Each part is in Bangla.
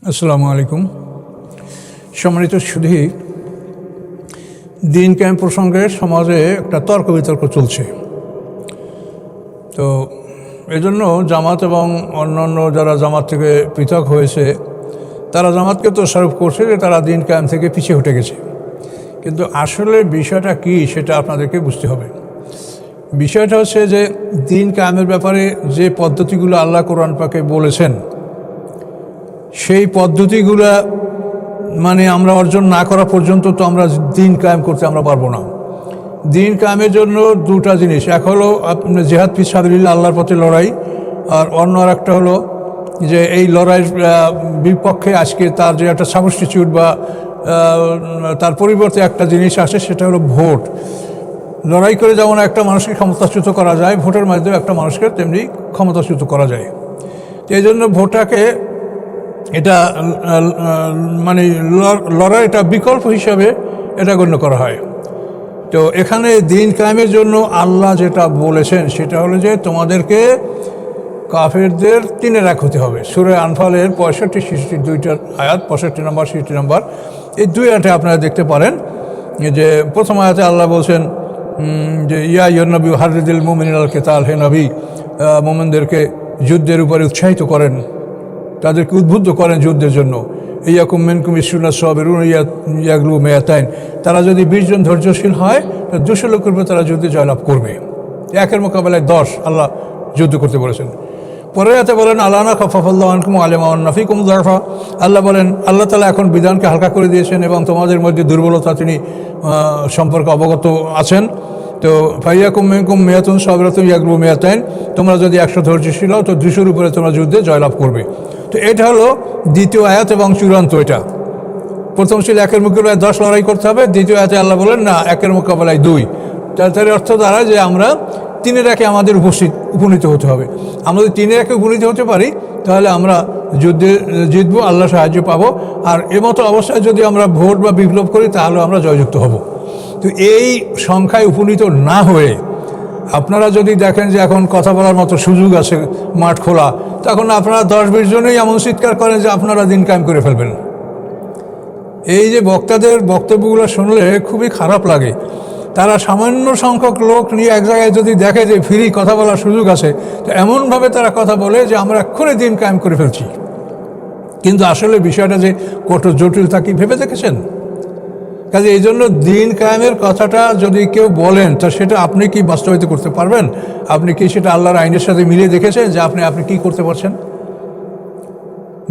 আসসালামু আলাইকুম। সম্মানিত সুধী, দিন কায়েম প্রসঙ্গে সমাজে একটা তর্ক বিতর্ক চলছে। তো এজন্য জামাত এবং অন্যান্য যারা জামাত থেকে পৃথক হয়েছে তারা জামাতকে দোষারোপ করছে যে তারা দিন কায়েম থেকে পিছিয়ে উঠে গেছে। কিন্তু আসলে বিষয়টা কি সেটা আপনাদেরকে বুঝতে হবে। বিষয়টা হচ্ছে যে দিন কায়েমের ব্যাপারে যে পদ্ধতিগুলো আল্লাহ কোরআন পাকে বলেছেন সেই পদ্ধতিগুলা আমরা অর্জন না করা পর্যন্ত তো আমরা দিন কায়েম করতে আমরা পারবো না। দিন কায়েমের জন্য দুটা জিনিস, এক হলো আপনার জিহাদ ফি সাবিলিল্লাহ, আল্লাহর পথে লড়াই, আর অন্য আর একটা হলো যে এই লড়াইয়ের বিপক্ষে আজকে তার যে একটা সাবস্টিটিউট বা তার পরিবর্তে একটা জিনিস আসে, সেটা হলো ভোট। লড়াই করে যেমন একটা মানুষকে ক্ষমতাচ্যুত করা যায়, ভোটের মাধ্যমে একটা মানুষকে তেমনি ক্ষমতাচ্যুত করা যায়। তো এই জন্য ভোটটাকে এটা লড়াই এটা বিকল্প হিসাবে এটা গণ্য করা হয়। তো এখানে দিন কায়েমের জন্য আল্লাহ যেটা বলেছেন সেটা হলো যে তোমাদেরকে কাফেরদের 3 রাখ হতে হবে। সূরা আনফালের 65-66 দুইটার আয়াত, 65 নম্বর 66 নম্বর, এই দুই আয়াতে আপনারা দেখতে পারেন যে প্রথম আয়াতে আল্লাহ বলছেন যে ইয়া নবী হারিদিল মুমিনিন আল কিতাল, হে নবী মুমিনদেরকে যুদ্ধের উপরে উৎসাহিত করেন, তাদেরকে উদ্বুদ্ধ করেন যুদ্ধের জন্য। ইয়াকুম মিনকুম ইসরুনা সাবিরুন ইয়াগলু মিয়াতাইন, তারা যদি 20 জন ধৈর্যশীল হয় তো 200 লোকের উপর তারা যুদ্ধে জয়লাভ করবে। একের মোকাবেলায় 10 আল্লাহ যুদ্ধ করতে বলেছেন। পরে রাতে বলেন আল্লাহ না খাফাফাল্লাহ আনকুম আলিমা নাফিকুম জারফা, আল্লাহ বলেন আল্লাহ তাআলা এখন বিধানকে হালকা করে দিয়েছেন এবং তোমাদের মধ্যে দুর্বলতা তিনি সম্পর্কে অবগত আছেন। তো ফাইয়াকুম মিনকুম মিয়াতুন সাবিরাতুন ইয়াগলু মিয়াতাইন, তোমরা যদি 100 ধৈর্যশীল হও তো 200-র উপরে তোমরা যুদ্ধে জয়লাভ করবে। তো এটা হলো দ্বিতীয় আয়াত এবং চূড়ান্ত। এটা প্রথম ছিল 1-এর মোকাবেলায় 10 লড়াই করতে হবে, দ্বিতীয় আয়াতে আল্লাহ বলেন না, 1-এর মোকাবেলায় 2। তার অর্থ দ্বারা যে আমরা 3 রাখে আমাদের উপনীত হতে হবে। আমরা যদি 3 রাখে উপনীত হতে পারি তাহলে আমরা যুদ্ধে জিতবো, আল্লাহ সাহায্য পাবো। আর এমতো অবস্থায় যদি আমরা ভোট বা বিপ্লব করি তাহলে আমরা জয়যুক্ত হব। তো এই সংখ্যায় উপনীত না হয়ে আপনারা যদি দেখেন যে এখন কথা বলার মতো সুযোগ আছে, মাঠ খোলা, তখন আপনারা 10-20 জনেই এমন চিৎকার করেন যে আপনারা দিন কায়েম করে ফেলবেন। এই যে বক্তাদের বক্তব্যগুলো শুনলে খুবই খারাপ লাগে। তারা সামান্য সংখ্যক লোক নিয়ে এক জায়গায় যদি দেখে যে ফ্রি কথা বলার সুযোগ আছে, তো এমনভাবে তারা কথা বলে যে আমরা এক্ষুনি দিন কায়েম করে ফেলছি। কিন্তু আসলে বিষয়টা যে কত জটিল তা কি ভেবে দেখেছেন? কাজে এই জন্য দিন কায়েমের কথাটা যদি কেউ বলেন তা সেটা আপনি কি বাস্তবায়িত করতে পারবেন? আপনি কি সেটা আল্লাহর আইনের সাথে মিলিয়ে দেখেছেন যে আপনি কি করতে পারছেন?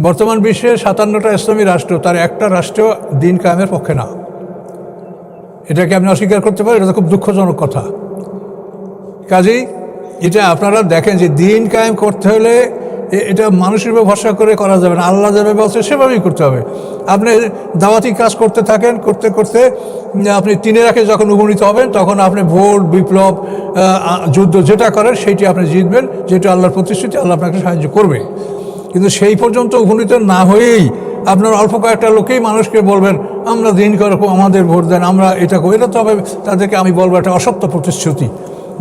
বর্তমান বিশ্বের 57টা ইসলামী রাষ্ট্র, তার একটা রাষ্ট্র দিন কায়েমের পক্ষে না। এটাকে আপনি অস্বীকার করতে পারেন? এটা খুব দুঃখজনক কথা। কাজেই এটা আপনারা দেখেন যে দিন কায়েম করতে হলে এটা মানুষের উপর ভরসা করে করা যাবে না, আল্লাহ যেভাবে বলছে সেভাবেই করতে হবে। আপনি দাওয়াতি কাজ করতে থাকেন, করতে করতে আপনি 3 রাখে যখন উপনীত হবেন তখন আপনি ভোট, বিপ্লব, যুদ্ধ যেটা করেন সেইটি আপনি জিতবেন, যেটা আল্লাহর প্রতিশ্রুতি, আল্লাহ আপনাকে সাহায্য করবে। কিন্তু সেই পর্যন্ত উপনীত না হয়েই আপনার অল্প কয়েকটা লোকেই মানুষকে বলবেন আমরা দিন করবো, আমাদের ভোট দেন, আমরা এটা করি, এটা তবে তাদেরকে আমি বলবো একটা অসত্য প্রতিশ্রুতি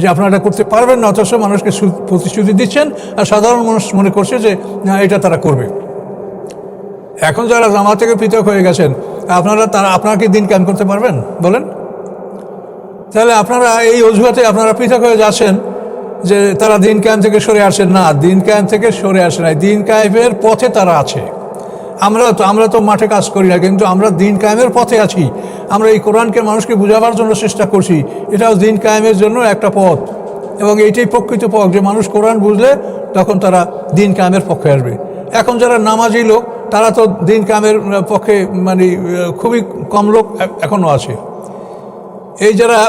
যে আপনারা এটা করতে পারবেন না, অথচ মানুষকে প্রতিশ্রুতি দিচ্ছেন আর সাধারণ মানুষ মনে করছে যে না এটা তারা করবে। এখন যারা জামাত থেকে পৃথক হয়ে গেছেন আপনারা কি দিন কায়েম করতে পারবেন বলেন? তাহলে আপনারা এই অজুহাতে আপনারা পৃথক হয়ে যাচ্ছেন যে তারা দিন কায়েম থেকে সরে আসেন। না, দিন কায়েম থেকে সরে আসে নাই, দিন কায়েমের পথে তারা আছে। আমরা তো মাঠে কাজ করি না, কিন্তু আমরা দিন কায়েমের পথে আছি। আমরা এই কোরআনকে মানুষকে বোঝাবার জন্য চেষ্টা করছি, এটাও দিন কায়েমের জন্য একটা পথ। এবং এইটাই প্রকৃত পথ যে মানুষ কোরআন বুঝলে তখন তারা দিন কায়েমের পক্ষে আসবে। এখন যারা নামাজি লোক তারা তো দিন কায়েমের পক্ষে খুবই কম লোক এখনও আছে। এই যারা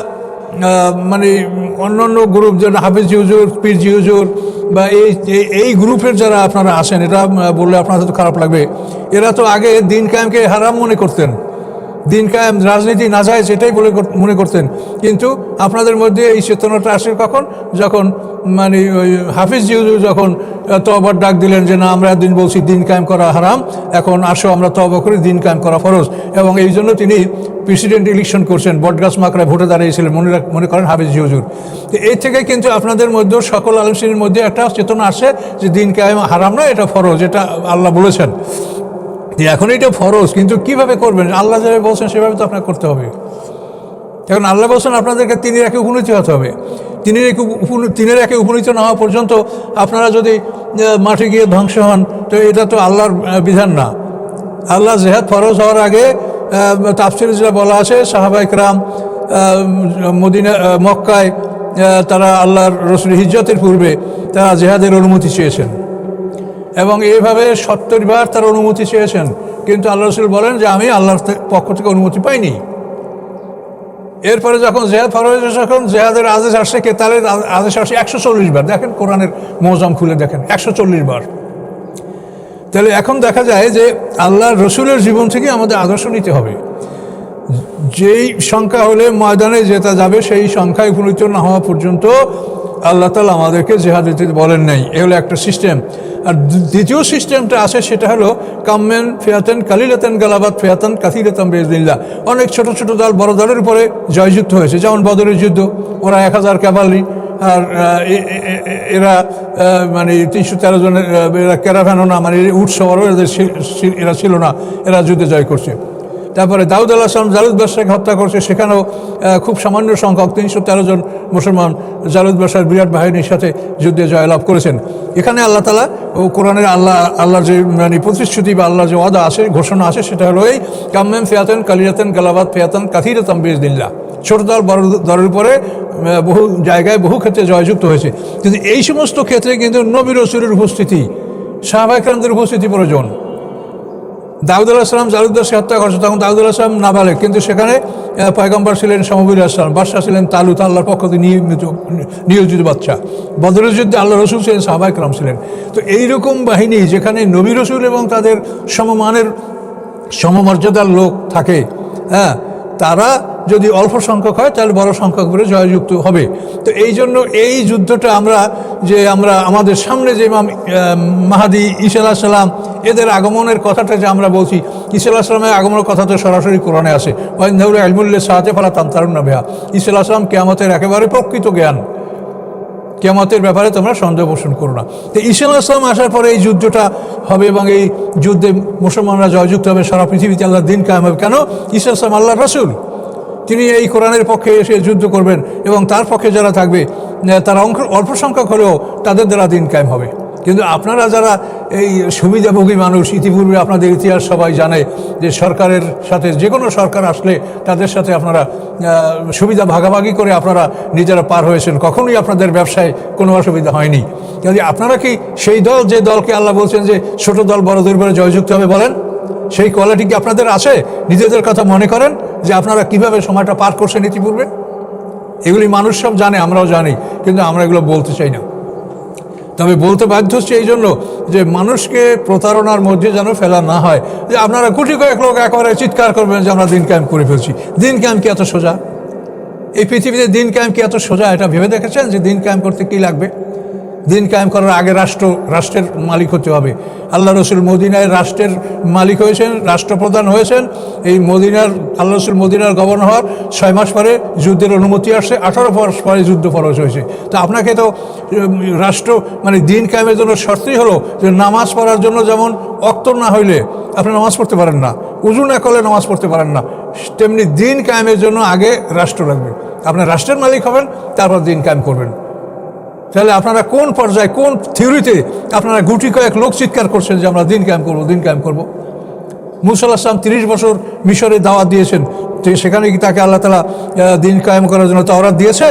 অন্যান্য গ্রুপ, যারা হাফিজি হুজুর, পীরজি হুজুর বা এই গ্রুপের যারা আপনারা আসেন, এটা বললে আপনাদের তো খারাপ লাগবে, এরা তো আগে দিন কায়েমকে হারাম মনে করতেন, দিন কায়েম রাজনীতি নাজায়েজ এটাই মনে করতেন। কিন্তু আপনাদের মধ্যে এই চেতনাটা আসে কখন? যখন ওই হাফিজি হুজুর যখন তওবার ডাক দিলেন যে না, আমরা দিন বলছি দিন কায়েম করা হারাম, এখন আসো আমরা তওবা করি, দিন কায়েম করা ফরজ। এবং এই জন্য তিনি প্রেসিডেন্ট ইলেকশন করছেন, বটগাছ মাকড়ায় ভোটে দাঁড়িয়েছিলেন, মনে করেন হাফিজি হুজুর। তো এই থেকে কিন্তু আপনাদের মধ্যে সকল আলেম শ্রেণীর মধ্যে একটা চেতনা আসে যে দিন কায়েম হারাম না, এটা ফরজ, এটা আল্লাহ বলেছেন। এখন এটা ফরজ, কিন্তু কিভাবে করবেন? আল্লাহ যেভাবে বলছেন সেভাবে তো আপনাকে করতে হবে। এখন আল্লাহ বলছেন আপনাদেরকে তিনের একে উপনীত হতে হবে। তিনের একে উপনীত না হওয়া পর্যন্ত আপনারা যদি মাঠে গিয়ে ধ্বংস হন, তো এটা তো আল্লাহর বিধান না। আল্লাহ জেহাদ ফরজ হওয়ার আগে তাফসিরে যেটা বলা আছে, সাহাবা ইকরাম মদিনা মক্কায় তারা আল্লাহর রসুল হিজরতের পূর্বে তারা জেহাদের অনুমতি চেয়েছেন এবং এইভাবে 70 বার তার অনুমতি চেয়েছেন, কিন্তু আল্লাহ রসুল বলেন যে আমি আল্লাহর পক্ষ থেকে অনুমতি পাইনি। এরপরে যখন জেহাদ ফরজ হয়েছে, যখন জেহাদের আদেশ আসছে, কেতালের আদেশ আসছে 140 বার। দেখেন কোরআনের মৌজাম খুলে দেখেন, 140 বার। তাহলে এখন দেখা যায় যে আল্লাহর রসুলের জীবন থেকে আমাদের আদর্শ নিতে হবে। যেই সংখ্যা হলে ময়দানে যেটা যাবে সেই সংখ্যায় উপনীত না হওয়া পর্যন্ত আল্লাহ তাআলা আমাদেরকে জেহাদ দিতে বলেন নাই। এ হলো একটা সিস্টেম। আর দ্বিতীয় সিস্টেমটা আছে, সেটা হলো কাম্মেন ফিয়াতেন কালিলাতেন গালাবাত ফিয়াতান কাসিরাতান বিইজনিল্লাহ। অনেক ছোট ছোট দল বড় দলের উপরে জয়যুক্ত হয়েছে, যেমন বদরের যুদ্ধ, ওরা 1000 ক্যাভালরি, আর এরা মানে 313 জনের, এরা ক্যারাভ্যানও না, মানে উট সওয়ারও এরা ছিল না, এরা যুদ্ধে জয় করছে। তারপরে দাউদ আলাইহিস সালাম জালুদ বাদশাকে হত্যা করছে, সেখানেও খুব সামান্য সংখ্যক 313 জন মুসলমান জালুদ বাদশার বিরাট বাহিনীর সাথে যুদ্ধে জয়লাভ করেছেন। এখানে আল্লাহ তাআলা ও কোরআনের আল্লাহর যে মানে প্রতিশ্রুতি বা আল্লাহর যে ওয়াদা আছে, ঘোষণা আছে, সেটা হলো এই কাম্মেন ফিয়াতেন কালিয়াতেন গালাবাত ফিয়াতান কাসিরাতান বিইজনিল্লাহ। ছোট দল বড় দলের উপরে বহু জায়গায় বহু ক্ষেত্রে জয়যুক্ত হয়েছে। কিন্তু এই সমস্ত ক্ষেত্রে কিন্তু নবী রাসূলের উপস্থিতি, সাহাবায়ে কেরামদের উপস্থিতি প্রয়োজন। দাউদ আলাইহিস সালাম জালুদ বাদশাকে হত্যা করছে, তখন দাউদ আলাইহিস সালাম নাবালেগ, কিন্তু সেখানে পয়গম্বর ছিলেন সমবীর আলাইহিস সালাম, বাদশাহ ছিলেন তালুত, আল্লাহর পক্ষ থেকে নিয়োজিত বাদশাহ। বদরের যুদ্ধে আল্লাহ রসুল ছিলেন, সাহাবায়ে কেরাম ছিলেন। তো এইরকম বাহিনী যেখানে নবী রসুল এবং তাদের সমমানের সমমর্যাদার লোক থাকে, হ্যাঁ, তারা যদি অল্প সংখ্যক হয় তাহলে বড় সংখ্যক করে জয়যুক্ত হবে। তো এই জন্য এই যুদ্ধটা আমরা আমাদের সামনে যে ইমাম মাহাদি ঈসা আলাইহিস সালাম এদের আগমনের কথাটা যে আমরা বলছি, ঈসা আলাইহিস সালামের আগমনের কথা তো সরাসরি কোরআনে আছে, ওয়াইন্নাহু ইলমুল লিসাআতি ফালা তামতারুন্না বিহা। ঈসা আলাইহিস সালাম কিয়ামতের একেবারে প্রকৃত জ্ঞান, কিয়ামতের ব্যাপারে তোমরা সন্দেহ পোষণ করো না। তো ঈসা আলাইহিস সালাম আসার পরে এই যুদ্ধটা হবে এবং এই যুদ্ধে মুসলমানরা জয়যুক্ত হবে, সারা পৃথিবীতে আল্লাহর দিন কায়েম হবে। কেন? ঈসা আলাইহিস সালাম আল্লাহর রাসূল, তিনি এই কোরআনের পক্ষে এসে যুদ্ধ করবেন এবং তার পক্ষে যারা থাকবে তারা অল্প সংখ্যক হলেও তাদের দ্বারা দিন কায়েম হবে। কিন্তু আপনারা যারা এই সুবিধাভোগী মানুষ, ইতিপূর্বে আপনাদের ইতিহাস সবাই জানে যে সরকারের সাথে, যে কোনো সরকার আসলে তাদের সাথে আপনারা সুবিধা ভাগাভাগি করে আপনারা নিজেরা পার হয়েছেন, কখনোই আপনাদের ব্যবসায় কোনো অসুবিধা হয়নি। কিন্তু আপনারা কি সেই দল, যে দলকে আল্লাহ বলছেন যে ছোট দল বড়দের উপরে জয়যুক্ত হবে, বলেন সেই কোয়ালিটি কি আপনাদের আছে? নিজেদের কথা মনে করেন যে আপনারা কিভাবে সময়টা পার করছেন ইতিপূর্বে? এগুলি মানুষ সব জানে, আমরাও জানি, কিন্তু আমরা এগুলো বলতে চাই না। তবে বলতে বাধ্য হচ্ছে এই জন্য যে মানুষকে প্রতারণার মধ্যে যেন ফেলা না হয়, যে আপনারা কোটি কয়েক লোক একেবারে চিৎকার করবেন যে আমরা দিন কায়েম করে ফেলছি। দিন কায়েম কি এত সোজা? এই পৃথিবীতে দিন কায়েম কি এত সোজা? এটা ভেবে দেখেছেন যে দিন কায়েম করতে কী লাগবে? দিন কায়েম করার আগে রাষ্ট্রের মালিক হতে হবে। আল্লাহ রসুল মদিনায় রাষ্ট্রের মালিক হয়েছেন, রাষ্ট্রপ্রধান হয়েছেন। এই আল্লাহ রসুল মদিনার গভর্নর হওয়ার 6 মাস পরে যুদ্ধের অনুমতি আসছে, 18 মাস পরে যুদ্ধ ফরজ হয়েছে। তো আপনাকে তো রাষ্ট্র মানে দিন কায়েমের জন্য শর্তই হলো যে নামাজ পড়ার জন্য যেমন ওয়াক্ত না হইলে আপনি নামাজ পড়তে পারেন না, উযু না করলে নামাজ পড়তে পারেন না, তেমনি দিন কায়েমের জন্য আগে রাষ্ট্র লাগবে। আপনার রাষ্ট্রের মালিক হবেন, তারপর দিন কায়েম করবেন। তাহলে আপনারা কোন পর্যায়ে, কোন থিওরিতে আপনারা গুটি কয়েক লোক চিৎকার করছেন যে আমরা দিন কায়েম করবো, দিন কায়েম করবো? মুসা আলাইহিস সালাম 30 বছর মিশরে দাওয়াত দিয়েছেন, তো সেখানে কি তাকে আল্লাহ তাআলা দিন কায়েম করার জন্য তাওরাত দিয়েছে?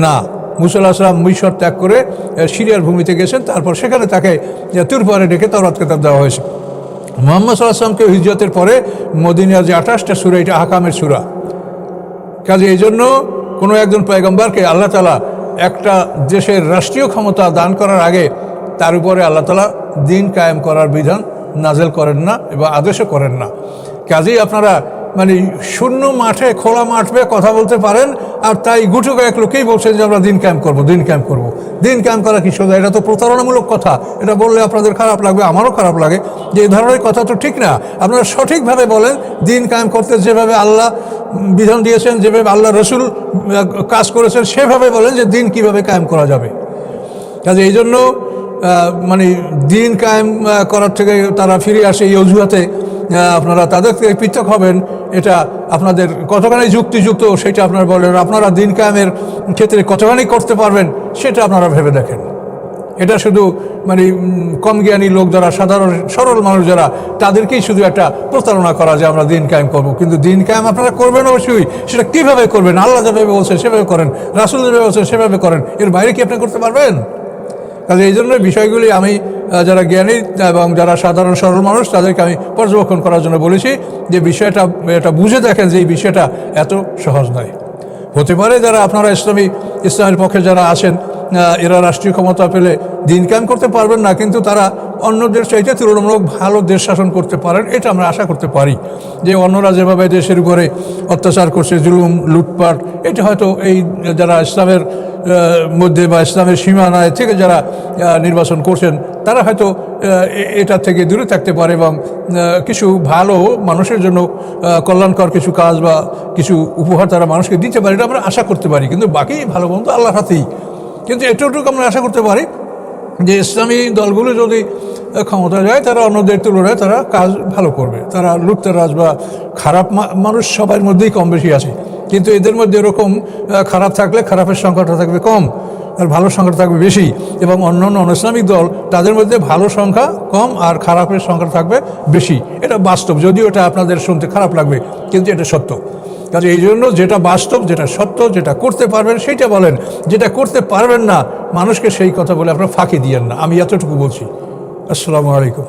না। মুসা আলাইহিস সালাম মিশর ত্যাগ করে সিরিয়ার ভূমিতে গেছেন, তারপর সেখানে তাকে তুর পাহাড়ে ডেকে তাওরাত কিতাব দেওয়া হয়েছে। মুহাম্মদ সাল্লাল্লাহু আলাইহি ওয়াসাল্লামকে হিজরতের পরে মদিনার যে 28টা সূরা, এটা আহকামের সূরা। কাজে এই জন্য কোনো একজন পয়গম্বরকে আল্লাহ তাআলা একটা দেশের রাষ্ট্রীয় ক্ষমতা দান করার আগে তার উপরে আল্লাহ তাআলা দিন কায়েম করার বিধান নাজেল করেন না এবং আদেশও করেন না। কাজেই আপনারা মানে শূন্য মাঠে, খোলা মাঠে কথা বলতে পারেন, আর তাই গুটি কয়েক লোকেই বলছেন যে আমরা দিন কায়েম করবো, দিন কায়েম করবো। দিন কায়েম করা কি সোজা? এটা তো প্রতারণামূলক কথা। এটা বললে আপনাদের খারাপ লাগবে, আমারও খারাপ লাগে যে এই ধরনের কথা তো ঠিক না। আপনারা সঠিকভাবে বলেন দিন কায়েম করতে, যেভাবে আল্লাহ বিধান দিয়েছেন, যেভাবে আল্লাহ রসুল কাজ করেছেন, সেভাবে বলেন যে দিন কিভাবে কায়েম করা যাবে। কাজে এই জন্য মানে দিন কায়েম করার থেকে তারা ফিরে আসে এই অজুহাতে আপনারা তাদের থেকে পৃথক হবেন, এটা আপনাদের কতখানি যুক্তিযুক্ত সেটা আপনারা বলেন। আপনারা দিন কায়েমের ক্ষেত্রে কতখানি করতে পারবেন সেটা আপনারা ভেবে দেখেন। এটা শুধু মানে কম জ্ঞানী লোক যারা, সাধারণ সরল মানুষ যারা, তাদেরকেই শুধু একটা প্রতারণা করা যে আমরা দিন কায়েম করবো। কিন্তু দিন কায়েম আপনারা করবেন অবশ্যই, সেটা কীভাবে করবেন? আল্লাহ যেভাবে বলছেন সেভাবে করেন, রাসূল যেভাবে বলছেন সেভাবে করেন, এর বাইরে কি আপনি করতে পারবেন? কাজে এই জন্য বিষয়গুলি আমি যারা জ্ঞানী এবং যারা সাধারণ সরল মানুষ তাদেরকে আমি পর্যবেক্ষণ করার জন্য বলেছি যে বিষয়টা এটা বুঝে দেখেন যে এই বিষয়টা এত সহজ নয়। হতে পারে যারা আপনারা ইসলামের পক্ষে যারা আছেন, এরা রাষ্ট্রীয় ক্ষমতা পেলে দিন কায়েম করতে পারবেন না, কিন্তু তারা অন্যদের চাইতে তুলনামূলক ভালো দেশ শাসন করতে পারেন, এটা আমরা আশা করতে পারি। যে অন্যরা যেভাবে দেশের উপরে অত্যাচার করছে, জুলুম লুটপাট, এটা হয়তো এই যারা ইসলামের মধ্যে বা ইসলামের সীমানায় থেকে যারা নির্বাচন করছেন তারা হয়তো এটা থেকে দূরে থাকতে পারে এবং কিছু ভালো মানুষের জন্য কল্যাণকর কিছু কাজ বা কিছু উপহার তারা মানুষকে দিতে পারে, এটা আমরা আশা করতে পারি। কিন্তু বাকি ভালো মন্দ আল্লাহর হাতেই। কিন্তু এটুকু আমরা আশা করতে পারি যে ইসলামী দলগুলো যদি ক্ষমতা যায় তারা অন্যদের তুলনায় তারা কাজ ভালো করবে। তারা লুটতরাজ বা খারাপ মানুষ সবার মধ্যেই কম বেশি আছে, কিন্তু এদের মধ্যে এরকম খারাপ থাকলে খারাপের সংখ্যাটা থাকবে কম আর ভালো সংখ্যা থাকবে বেশি। এবং অন্যান্য অনইসলামিক দল তাদের মধ্যে ভালো সংখ্যা কম আর খারাপের সংখ্যা থাকবে বেশি। এটা বাস্তব, যদিও এটা আপনাদের শুনতে খারাপ লাগবে, কিন্তু এটা সত্য। কাজে এই জন্য যেটা বাস্তব, যেটা সত্য, যেটা করতে পারবেন সেইটা বলেন, যেটা করতে পারবেন না মানুষকে সেই কথা বলে আপনারা ফাঁকি দিয়েন না। আমি এতটুকু বলছি। আসসালামু আলাইকুম।